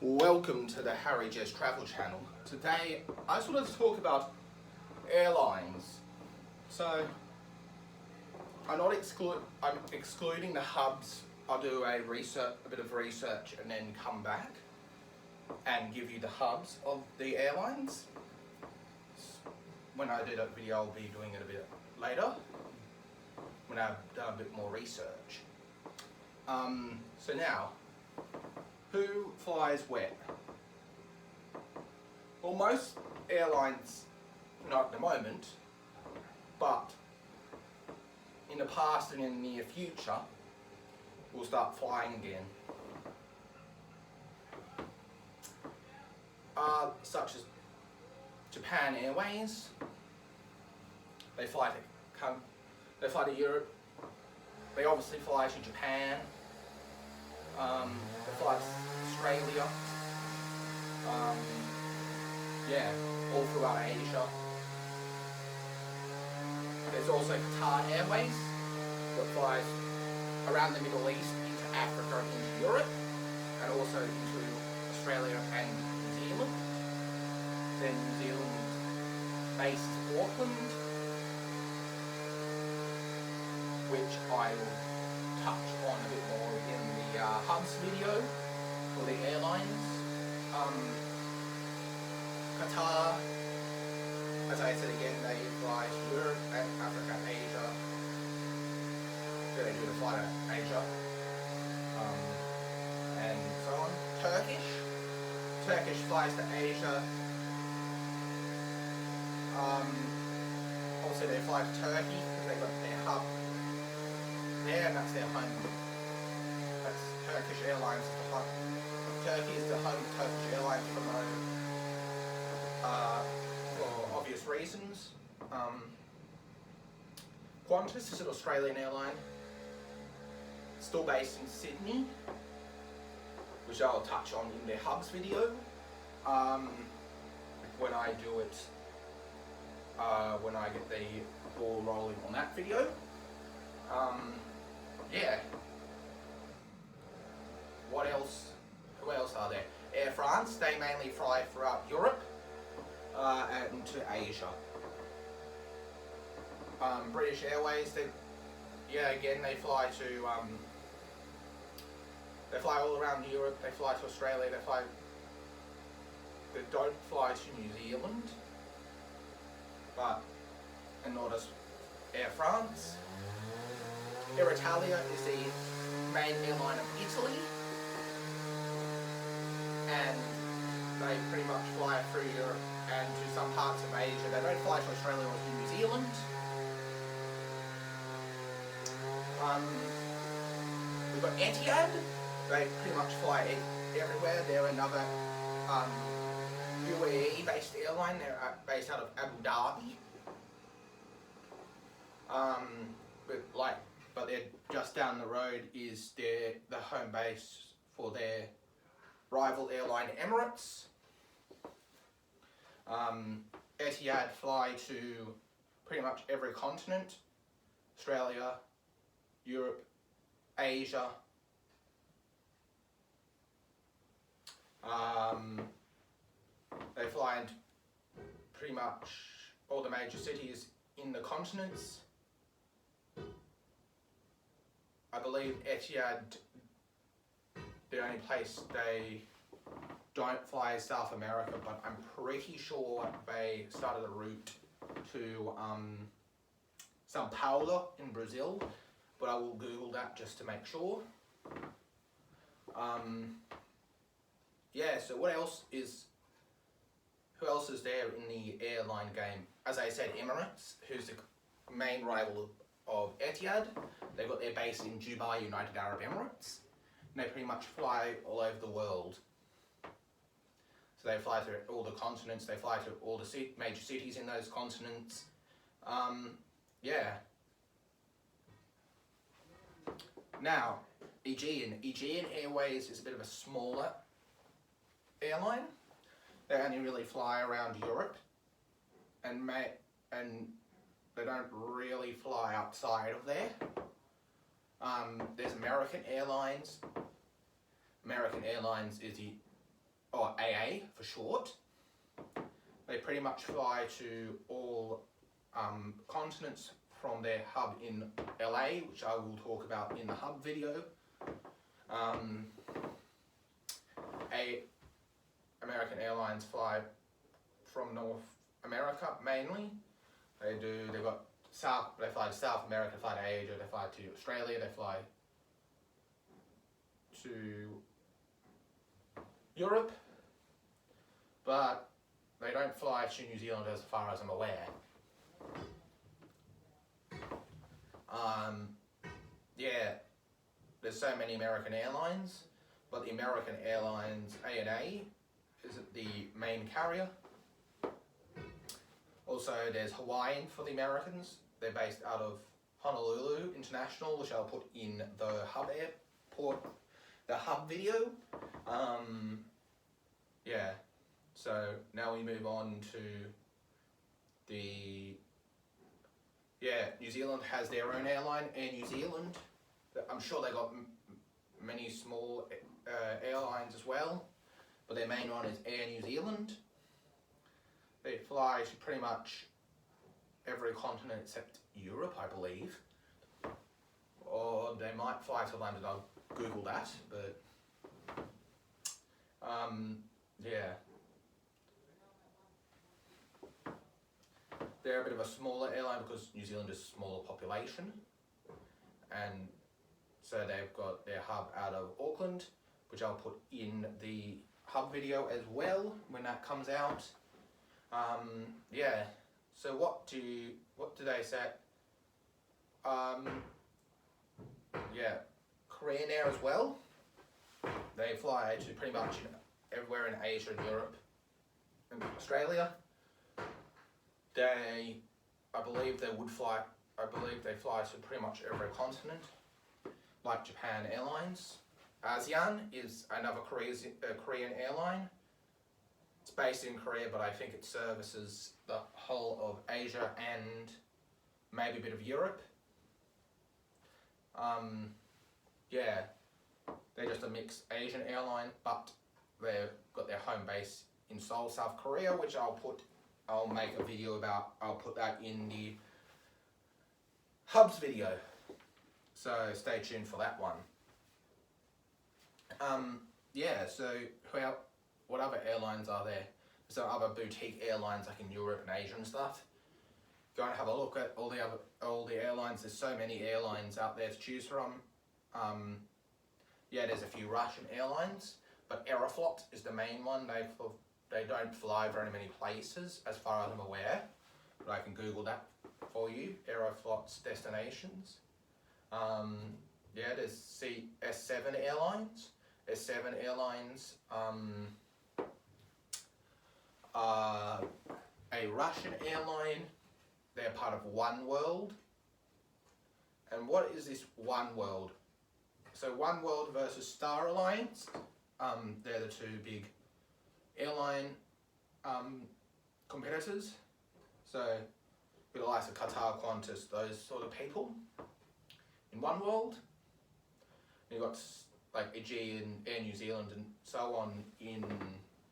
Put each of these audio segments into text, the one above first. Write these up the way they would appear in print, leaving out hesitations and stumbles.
Welcome to the Harry Jess Travel Channel. Today I just wanted to talk about airlines. So I'm excluding the hubs. I'll do a bit of research and then come back and give you the hubs of the airlines. When I do that video, I'll be doing it a bit later when I've done a bit more research. So now, who flies where? Well, most airlines, not at the moment, but in the past and in the near future, will start flying again. Such as Japan Airways. They fly to Europe. They obviously fly to Japan. They fly to Australia. All throughout Asia. There's also Qatar Airways that flies around the Middle East, into Africa, and into Europe, and also into Australia and New Zealand. Then New Zealand based Auckland, which I will touch on a bit more in the hubs video for the airlines. Qatar, as I said again, they fly to Europe and Africa and Asia. They do the fly to Asia, and so on. Turkish flies to Asia. Also they fly to Turkey because they've got their hub there, and that's their home. That's Turkish Airlines. Turkey is the home of Turkish Airlines for obvious reasons. Qantas is an Australian airline, still based in Sydney, which I'll touch on in the hubs video when I do it. When I get the ball rolling on that video. What else? Who else are there? Air France, they mainly fly throughout Europe and to Asia. British Airways, they fly to they fly all around Europe. They fly to Australia. They don't fly to New Zealand. And nor does Air France. Air Italia is the main airline of Italy, and they pretty much fly through Europe and to some parts of Asia. They don't fly to Australia or to New Zealand. We've got Etihad. They pretty much fly everywhere. They're another UAE-based airline. They're based out of Abu Dhabi. But they're just down the road is the home base for their rival airline Emirates. Etihad fly to pretty much every continent: Australia, Europe, Asia. They fly into pretty much all the major cities in the continents. I believe Etihad, the only place they don't fly is South America, but I'm pretty sure they started a route to Sao Paulo in Brazil, but I will Google that just to make sure. So who else is there in the airline game? As I said, Emirates, who's the main rival of Etihad. They've got their base in Dubai, United Arab Emirates. And they pretty much fly all over the world. So they fly through all the continents. They fly to all the major cities in those continents. Now, Aegean Airways is a bit of a smaller airline. They only really fly around Europe, and they don't really fly outside of there. There's American Airlines. American Airlines is the or AA for short. They pretty much fly to all continents from their hub in LA, which I will talk about in the hub video. American Airlines fly from North America mainly. They've got they fly to South America, they fly to Asia, they fly to Australia, they fly to Europe, but they don't fly to New Zealand as far as I'm aware. Yeah, there's so many American Airlines, but the American Airlines ANA is the main carrier. Also, there's Hawaiian for the Americans. They're based out of Honolulu International, which I'll put in the hub airport, the hub video. Yeah, so now we move on to New Zealand has their own airline, Air New Zealand. I'm sure they got many small airlines as well, but their main one is Air New Zealand. They fly to pretty much every continent except Europe, I believe. Or they might fly to London, I'll Google that, but yeah. They're a bit of a smaller airline because New Zealand is a smaller population, and so they've got their hub out of Auckland, which I'll put in the hub video as well when that comes out. Yeah, so what do they say? Yeah, Korean Air as well. They fly to pretty much everywhere in Asia and Europe and Australia. I believe they fly to pretty much every continent, like Japan Airlines. ASEAN is another Korean airline. It's based in Korea, but I think it services the whole of Asia and maybe a bit of Europe. Yeah, they're just a mixed Asian airline, but they've got their home base in Seoul, South Korea, which I'll make a video about. I'll put that in the hubs video, so stay tuned for that one. Yeah, so what other airlines are there? There's some other boutique airlines like in Europe and Asia and stuff. Go and have a look at all the airlines. There's so many airlines out there to choose from. Yeah, there's a few Russian airlines, but Aeroflot is the main one. They don't fly very many places as far as I'm aware, but I can Google that for you, Aeroflot's destinations. Yeah, there's S7 Airlines. S7 Airlines are a Russian airline. They're part of One World. And what is this One World? So One World versus Star Alliance. They're the two big airline competitors. So with the likes of Qatar, Qantas, those sort of people in One World. And you've got like Aegean, Air New Zealand and so on in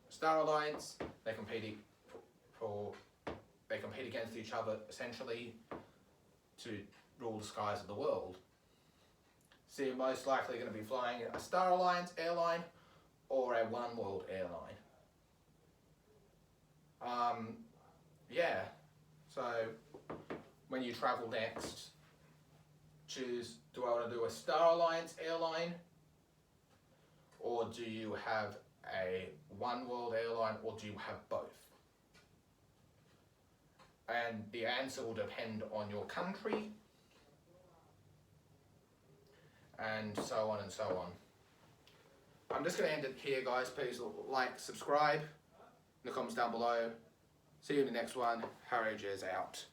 Star Alliance. They compete against each other essentially to rule the skies of the world. So you're most likely going to be flying a Star Alliance airline or a One World airline. Yeah, so when you travel next, choose, do I want to do a Star Alliance airline, or do you have a One World airline, or do you have both? And the answer will depend on your country, and so on and so on. I'm just going to end it here, guys. Please like, subscribe in the comments down below. See you in the next one. Harry Jez out.